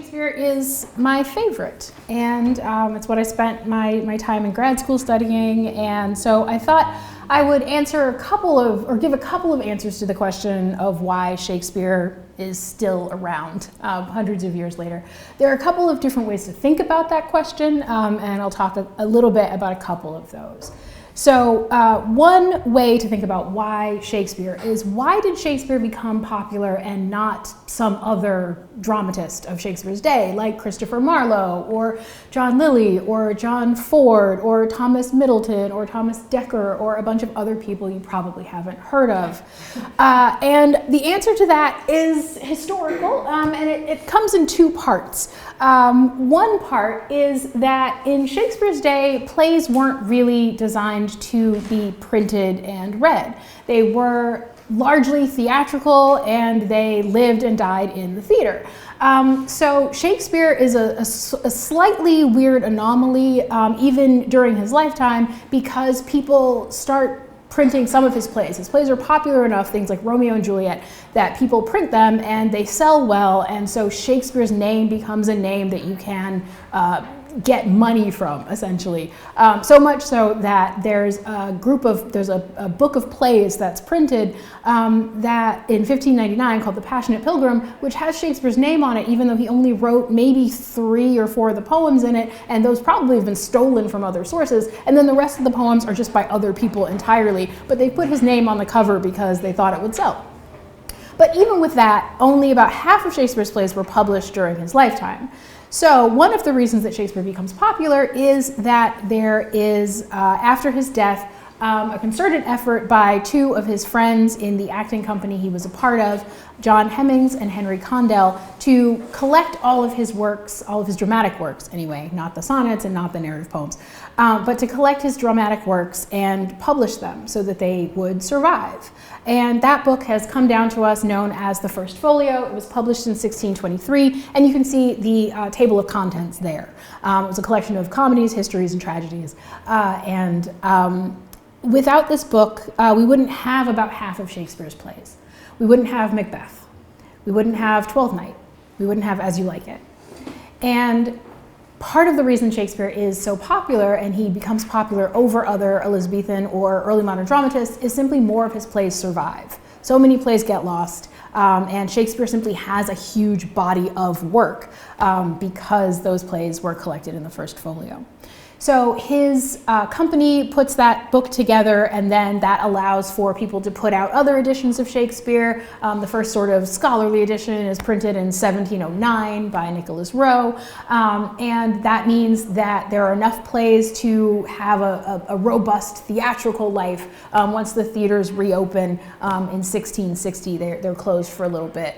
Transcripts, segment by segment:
Shakespeare is my favorite, and it's what I spent my time in grad school studying, and so I thought I would answer give a couple of answers to the question of why Shakespeare is still around hundreds of years later. There are a couple of different ways to think about that question, and I'll talk a little bit about a couple of those. So one way to think about why Shakespeare is, why did Shakespeare become popular and not some other dramatist of Shakespeare's day, like Christopher Marlowe, or John Lilly, or John Ford, or Thomas Middleton, or Thomas Dekker, or a bunch of other people you probably haven't heard of? And the answer to that is historical, and it comes in two parts. One part is that in Shakespeare's day, plays weren't really designed to be printed and read. They were largely theatrical, and they lived and died in the theater. So Shakespeare is a slightly weird anomaly, even during his lifetime, because people start printing some of his plays. His plays are popular enough, things like Romeo and Juliet, that people print them and they sell well, and so Shakespeare's name becomes a name that you can get money from, essentially. So much so that there's a book of plays that's printed that in 1599 called The Passionate Pilgrim, which has Shakespeare's name on it, even though he only wrote maybe 3 or 4 of the poems in it, and those probably have been stolen from other sources, and then the rest of the poems are just by other people entirely, but they put his name on the cover because they thought it would sell. But even with that, only about half of Shakespeare's plays were published during his lifetime. So one of the reasons that Shakespeare becomes popular is that there is, after his death, a concerted effort by 2 of his friends in the acting company he was a part of, John Hemmings and Henry Condell, to collect all of his works, all of his dramatic works anyway, not the sonnets and not the narrative poems, but to collect his dramatic works and publish them so that they would survive. And that book has come down to us known as the First Folio. It was published in 1623, and you can see the table of contents there. It was a collection of comedies, histories, and tragedies. Without this book, we wouldn't have about half of Shakespeare's plays. We wouldn't have Macbeth. We wouldn't have Twelfth Night. We wouldn't have As You Like It. And part of the reason Shakespeare is so popular, and he becomes popular over other Elizabethan or early modern dramatists, is simply more of his plays survive. So many plays get lost, and Shakespeare simply has a huge body of work because those plays were collected in the First Folio. So his company puts that book together, and then that allows for people to put out other editions of Shakespeare. The first sort of scholarly edition is printed in 1709 by Nicholas Rowe, and that means that there are enough plays to have a robust theatrical life. Once the theaters reopen in 1660, they're closed for a little bit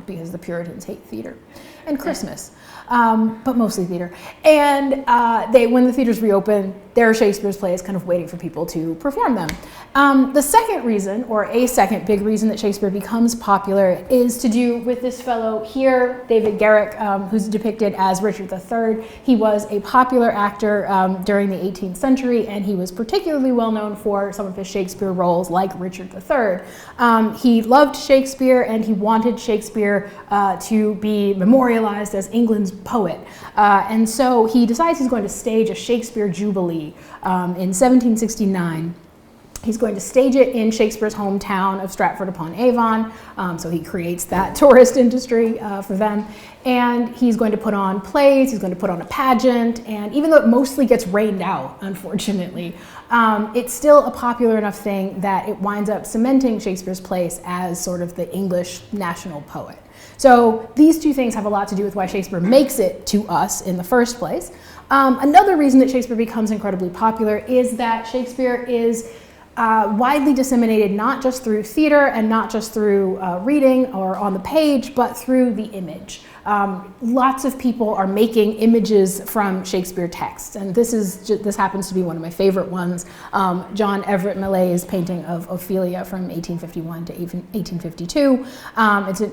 because the Puritans hate theater. And Christmas, but mostly theater. And when the theaters reopen, there are Shakespeare's plays kind of waiting for people to perform them. The second reason, or a second big reason that Shakespeare becomes popular, is to do with this fellow here, David Garrick, who's depicted as Richard III. He was a popular actor during the 18th century, and he was particularly well known for some of his Shakespeare roles, like Richard III. He loved Shakespeare, and he wanted Shakespeare to be memorialized as England's poet. And so he decides he's going to stage a Shakespeare Jubilee in 1769. He's going to stage it in Shakespeare's hometown of Stratford-upon-Avon, so he creates that tourist industry for them. And he's going to put on plays, he's going to put on a pageant, and even though it mostly gets rained out, unfortunately, it's still a popular enough thing that it winds up cementing Shakespeare's place as sort of the English national poet. So these two things have a lot to do with why Shakespeare makes it to us in the first place. Another reason that Shakespeare becomes incredibly popular is that Shakespeare is widely disseminated not just through theater and not just through reading or on the page, but through the image. Lots of people are making images from Shakespeare texts, and this happens to be one of my favorite ones. John Everett Millet's painting of Ophelia from 1851 to 1852.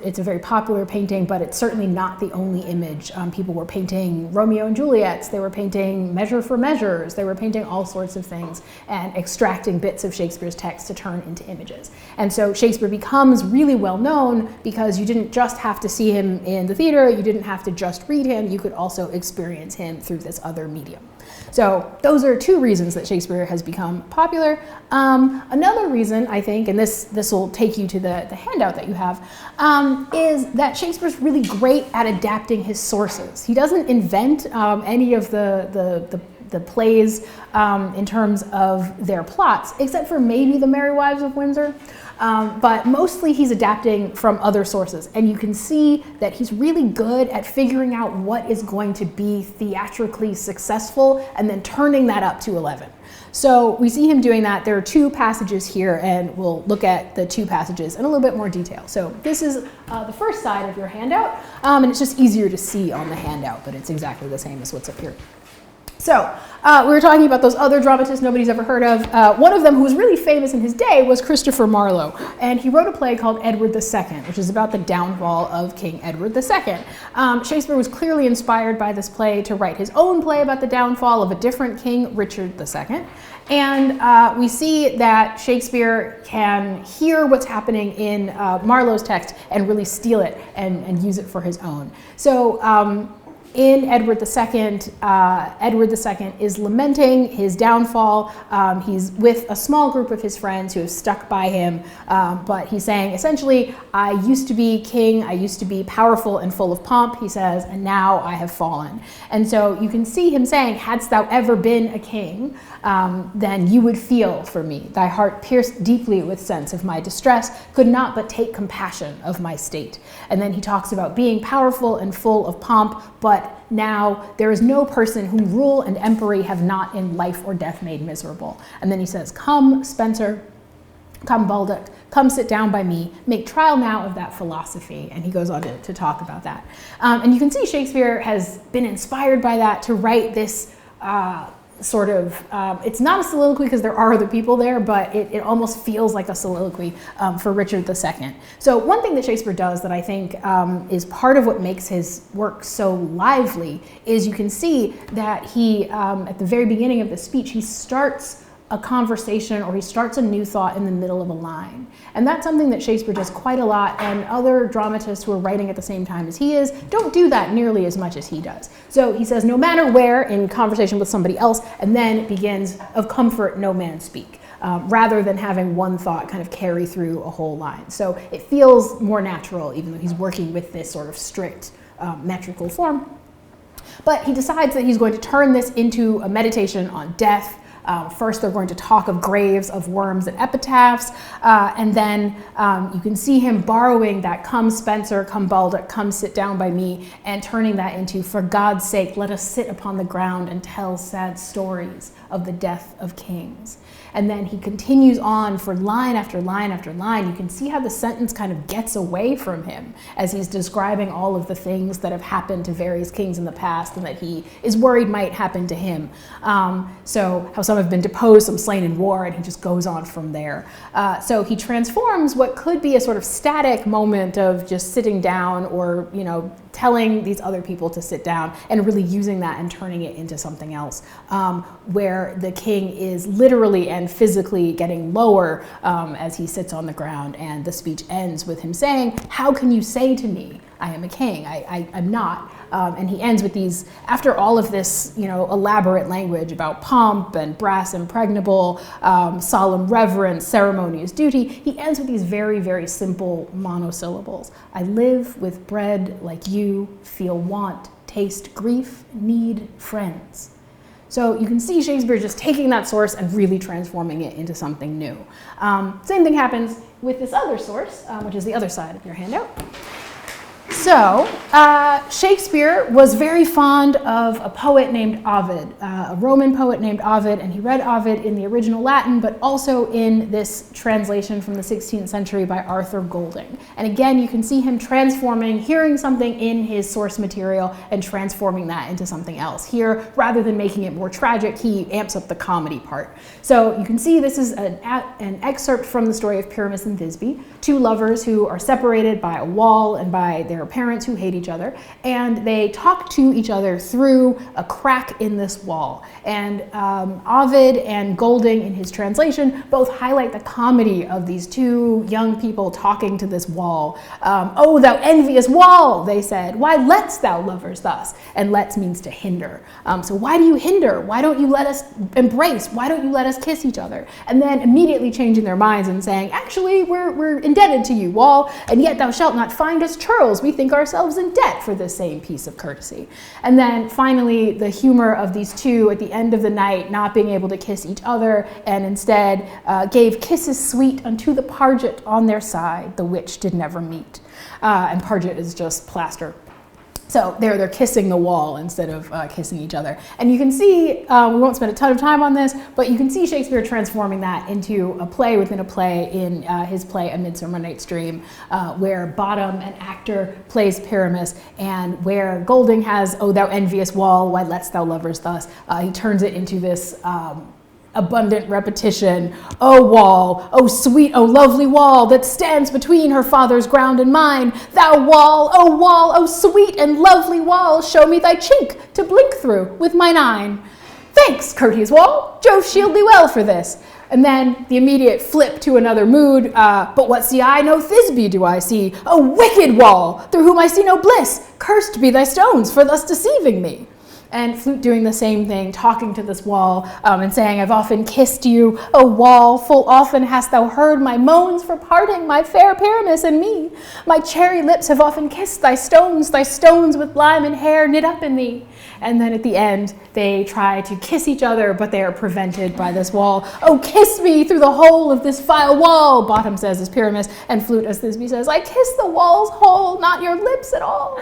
It's a very popular painting, but it's certainly not the only image. People were painting Romeo and Juliets, they were painting Measure for Measures, they were painting all sorts of things and extracting bits of Shakespeare's text to turn into images. And so Shakespeare becomes really well known because you didn't just have to see him in the theater, Shakespeare, you didn't have to just read him, you could also experience him through this other medium. So those are two reasons that Shakespeare has become popular. Another reason, I think, and this will take you to the handout that you have, is that Shakespeare's really great at adapting his sources. He doesn't invent any of the plays in terms of their plots, except for maybe The Merry Wives of Windsor. But mostly he's adapting from other sources. And you can see that he's really good at figuring out what is going to be theatrically successful and then turning that up to 11. So we see him doing that. There are two passages here, and we'll look at the two passages in a little bit more detail. So this is the first side of your handout, and it's just easier to see on the handout, but it's exactly the same as what's up here. So we were talking about those other dramatists nobody's ever heard of. One of them who was really famous in his day was Christopher Marlowe, and he wrote a play called Edward II, which is about the downfall of King Edward II. Shakespeare was clearly inspired by this play to write his own play about the downfall of a different king, Richard II. And we see that Shakespeare can hear what's happening in Marlowe's text and really steal it and use it for his own. So in Edward II, Edward II is lamenting his downfall. He's with a small group of his friends who have stuck by him, but he's saying, essentially, I used to be king, I used to be powerful and full of pomp, he says, and now I have fallen. And so you can see him saying, hadst thou ever been a king, then you would feel for me. Thy heart pierced deeply with sense of my distress, could not but take compassion of my state. And then he talks about being powerful and full of pomp, but now there is no person whom rule and empery have not in life or death made miserable. And then he says, come, Spencer, come, Baldock, come sit down by me, make trial now of that philosophy. And he goes on to talk about that. And you can see Shakespeare has been inspired by that to write this sort of, it's not a soliloquy because there are other people there, but it almost feels like a soliloquy for Richard II. So one thing that Shakespeare does that I think is part of what makes his work so lively is you can see that he, at the very beginning of the speech, he starts a conversation or he starts a new thought in the middle of a line. And that's something that Shakespeare does quite a lot, and other dramatists who are writing at the same time as he is don't do that nearly as much as he does. So he says, no matter where, in conversation with somebody else, and then it begins, of comfort no man speak, rather than having one thought kind of carry through a whole line. So it feels more natural, even though he's working with this sort of strict metrical form. But he decides that he's going to turn this into a meditation on death. First, they're going to talk of graves, of worms, and epitaphs, and then you can see him borrowing that come Spencer, come Baldock, come sit down by me, and turning that into, for God's sake, let us sit upon the ground and tell sad stories of the death of kings. And then he continues on for line after line after line. You can see how the sentence kind of gets away from him as he's describing all of the things that have happened to various kings in the past and that he is worried might happen to him. So how some have been deposed, some slain in war, and he just goes on from there. So he transforms what could be a sort of static moment of just sitting down or, you know, telling these other people to sit down and really using that and turning it into something else, where the king is literally and physically getting lower as he sits on the ground, and the speech ends with him saying, how can you say to me, I am a king? I'm not. And he ends with these, after all of this, you know, elaborate language about pomp and brass impregnable, solemn reverence, ceremonious duty, he ends with these very, very simple monosyllables. I live with bread like you, feel want, taste grief, need friends. So you can see Shakespeare just taking that source and really transforming it into something new. Same thing happens with this other source, which is the other side of your handout. So Shakespeare was very fond of a poet named Ovid, a Roman poet named Ovid, and he read Ovid in the original Latin, but also in this translation from the 16th century by Arthur Golding. And again, you can see him transforming, hearing something in his source material and transforming that into something else. Here, rather than making it more tragic, he amps up the comedy part. So you can see this is an excerpt from the story of Pyramus and Thisbe, two lovers who are separated by a wall and by their parents who hate each other, and they talk to each other through a crack in this wall. And Ovid and Golding, in his translation, both highlight the comedy of these two young people talking to this wall. "Oh, thou envious wall," they said, "why lett'st thou lovers thus?" And "let's" means to hinder. So why do you hinder? Why don't you let us embrace? Why don't you let us kiss each other? And then immediately changing their minds and saying, "Actually, we're indebted to you, wall, and yet thou shalt not find us churls. We think ourselves in debt for this same piece of courtesy." And then finally, the humor of these two at the end of the night not being able to kiss each other, and instead gave kisses sweet unto the parget on their side, the which did never meet. And parget is just plaster. So they're kissing the wall instead of kissing each other. And you can see, we won't spend a ton of time on this, but you can see Shakespeare transforming that into a play within a play in his play A Midsummer Night's Dream, where Bottom, an actor, plays Pyramus, and where Golding has "Oh, thou envious wall, why lett'st thou lovers thus?" He turns it into this abundant repetition. "O wall, O sweet, O lovely wall, that stands between her father's ground and mine. Thou wall, O sweet and lovely wall, show me thy chink to blink through with mine eye. Thanks, courteous wall, Jove shield thee well for this." And then the immediate flip to another mood. "But what see I? No Thisbe do I see. O wicked wall, through whom I see no bliss. Cursed be thy stones for thus deceiving me." And Flute doing the same thing, talking to this wall and saying, "I've often kissed you, O wall, full often hast thou heard my moans for parting my fair Pyramus and me. My cherry lips have often kissed thy stones with lime and hair knit up in thee." And then at the end, they try to kiss each other, but they are prevented by this wall. "Oh, kiss me through the hole of this vile wall," Bottom says as Pyramus, and Flute as Thisbe says, "I kiss the wall's hole, not your lips at all."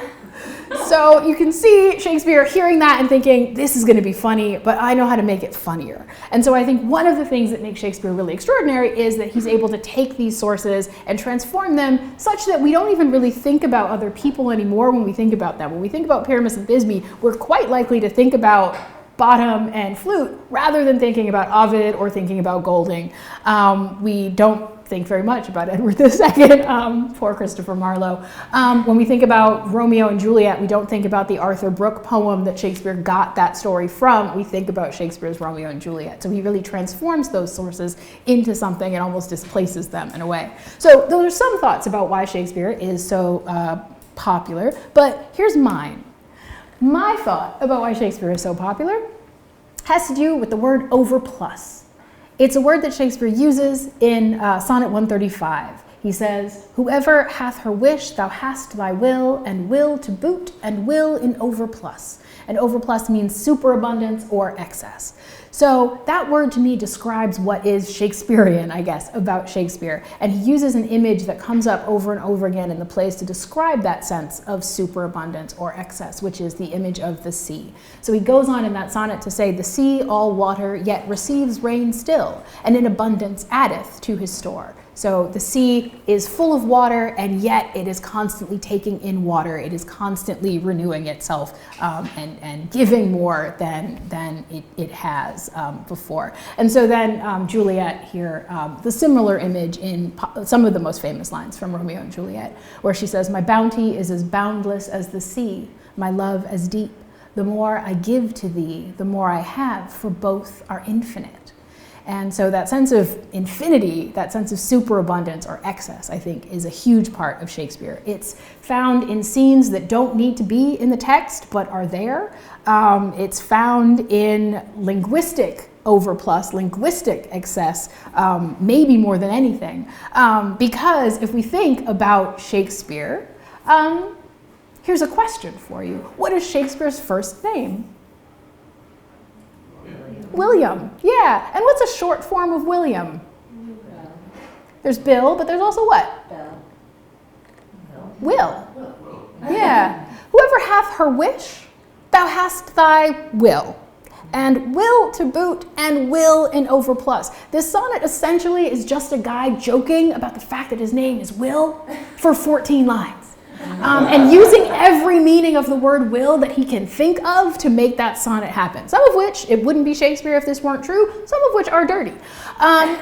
So you can see Shakespeare hearing that and thinking, this is going to be funny, but I know how to make it funnier. And so I think one of the things that makes Shakespeare really extraordinary is that he's able to take these sources and transform them such that we don't even really think about other people anymore when we think about them. When we think about Pyramus and Thisbe, we're quite likely to think about Bottom and Flute rather than thinking about Ovid or thinking about Golding. We don't think very much about Edward II, poor Christopher Marlowe. When we think about Romeo and Juliet, we don't think about the Arthur Brooke poem that Shakespeare got that story from. We think about Shakespeare's Romeo and Juliet. So he really transforms those sources into something and almost displaces them in a way. So those are some thoughts about why Shakespeare is so popular, but here's mine. My thought about why Shakespeare is so popular has to do with the word overplus. It's a word that Shakespeare uses in Sonnet 135. He says, "Whoever hath her wish, thou hast thy will, and will to boot, and will in overplus." And overplus means superabundance or excess. So that word to me describes what is Shakespearean, I guess, about Shakespeare. And he uses an image that comes up over and over again in the plays to describe that sense of superabundance or excess, which is the image of the sea. So he goes on in that sonnet to say, "The sea all water, yet receives rain still, and in abundance addeth to his store." So the sea is full of water, and yet it is constantly taking in water. It is constantly renewing itself and giving more than it has before. And so then Juliet here, the similar image in some of the most famous lines from Romeo and Juliet, where she says, "My bounty is as boundless as the sea, my love as deep. The more I give to thee, the more I have, for both are infinite." And so that sense of infinity, that sense of superabundance or excess, I think, is a huge part of Shakespeare. It's found in scenes that don't need to be in the text, but are there. It's found in linguistic overplus, linguistic excess, maybe more than anything. Because if we think about Shakespeare, here's a question for you. What is Shakespeare's first name? William, yeah. And what's a short form of William? There's Bill, but there's also what? Will. Yeah. "Whoever hath her wish, thou hast thy will. And will to boot, and will in overplus." This sonnet essentially is just a guy joking about the fact that his name is Will for 14 lines. and using every meaning of the word will that he can think of to make that sonnet happen. Some of which, it wouldn't be Shakespeare if this weren't true, some of which are dirty.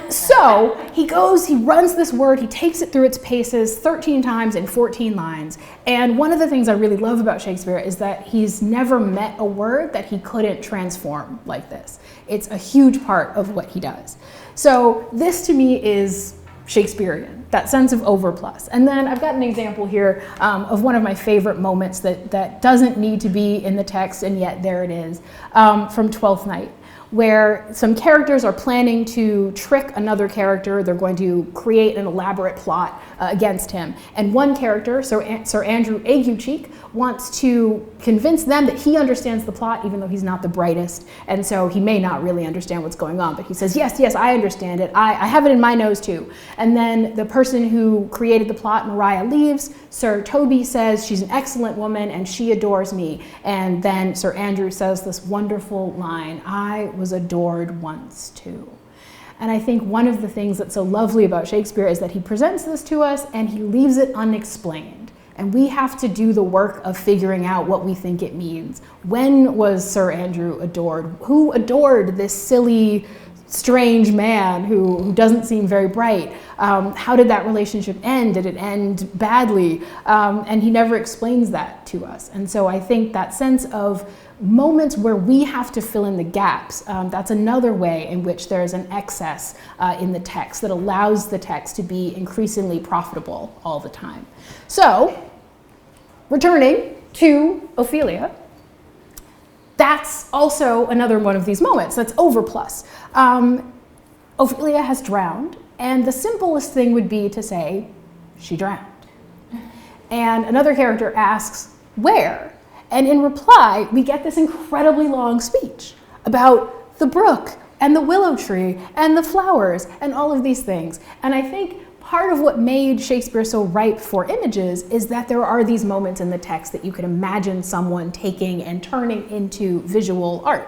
So he goes, he runs this word, he takes it through its paces 13 times in 14 lines. And one of the things I really love about Shakespeare is that he's never met a word that he couldn't transform like this. It's a huge part of what he does. So this to me is Shakespearean, that sense of overplus. And then I've got an example here of one of my favorite moments that doesn't need to be in the text, and yet there it is, from Twelfth Night, where some characters are planning to trick another character. They're going to create an elaborate plot against him. And one character, Sir Andrew Aguecheek, wants to convince them that he understands the plot, even though he's not the brightest. And so he may not really understand what's going on, but he says, yes, I understand it. I have it in my nose too. And then the person who created the plot, Maria, leaves. Sir Toby says she's an excellent woman and she adores me. And then Sir Andrew says this wonderful line, I was adored once too. And I think one of the things that's so lovely about Shakespeare is that he presents this to us and he leaves it unexplained. And we have to do the work of figuring out what we think it means. When was Sir Andrew adored? Who adored this silly, strange man who doesn't seem very bright? How did that relationship end? Did it end badly? And he never explains that to us. And so I think that sense of moments where we have to fill in the gaps, that's another way in which there's an excess in the text that allows the text to be increasingly profitable all the time. So, returning to Ophelia, that's also another one of these moments, that's overplus. Ophelia has drowned, and the simplest thing would be to say, she drowned. And another character asks, where? And in reply, we get this incredibly long speech about the brook and the willow tree and the flowers and all of these things. And I think part of what made Shakespeare so ripe for images is that there are these moments in the text that you can imagine someone taking and turning into visual art.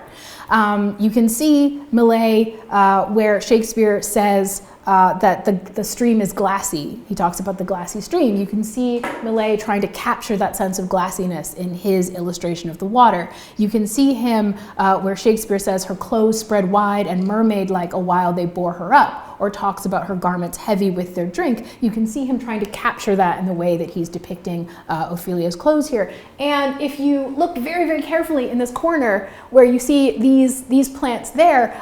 You can see Millais where Shakespeare says that the stream is glassy. He talks about the glassy stream. You can see Millais trying to capture that sense of glassiness in his illustration of the water. You can see him where Shakespeare says her clothes spread wide and mermaid-like a while they bore her up, or talks about her garments heavy with their drink. You can see him trying to capture that in the way that he's depicting Ophelia's clothes here. And if you look very, very carefully in this corner where you see these plants there,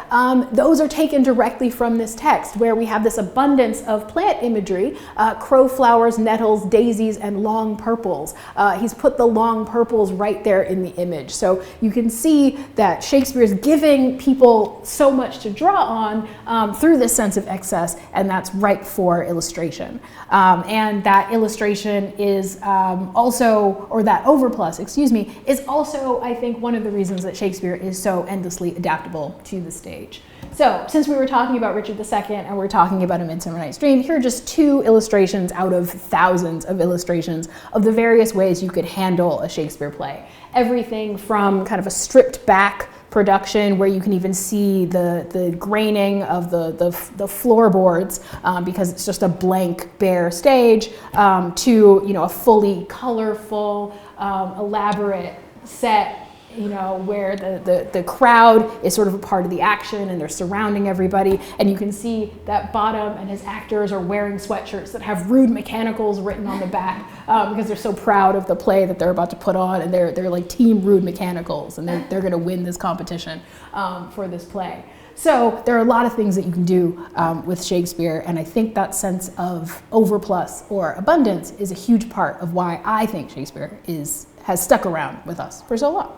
those are taken directly from this text, where we have this abundance of plant imagery, crowflowers, nettles, daisies, and long purples. He's put the long purples right there in the image. So you can see that Shakespeare is giving people so much to draw on through this sense of excess, and that's ripe for illustration. And that illustration is also, or that overplus, excuse me, is also, I think, one of the reasons that Shakespeare is so endlessly adaptable to the stage. So, since we were talking about Richard II and we're talking about A Midsummer Night's Dream, here are just two illustrations out of thousands of illustrations of the various ways you could handle a Shakespeare play. Everything from kind of a stripped back production where you can even see the graining of the floorboards because it's just a blank, bare stage, to a fully colorful, elaborate set, where the crowd is sort of a part of the action and they're surrounding everybody, and you can see that Bottom and his actors are wearing sweatshirts that have rude mechanicals written on the back because they're so proud of the play that they're about to put on, and they're like Team Rude Mechanicals, and they're going to win this competition for this play. So there are a lot of things that you can do with Shakespeare, and I think that sense of overplus or abundance is a huge part of why I think Shakespeare has stuck around with us for so long.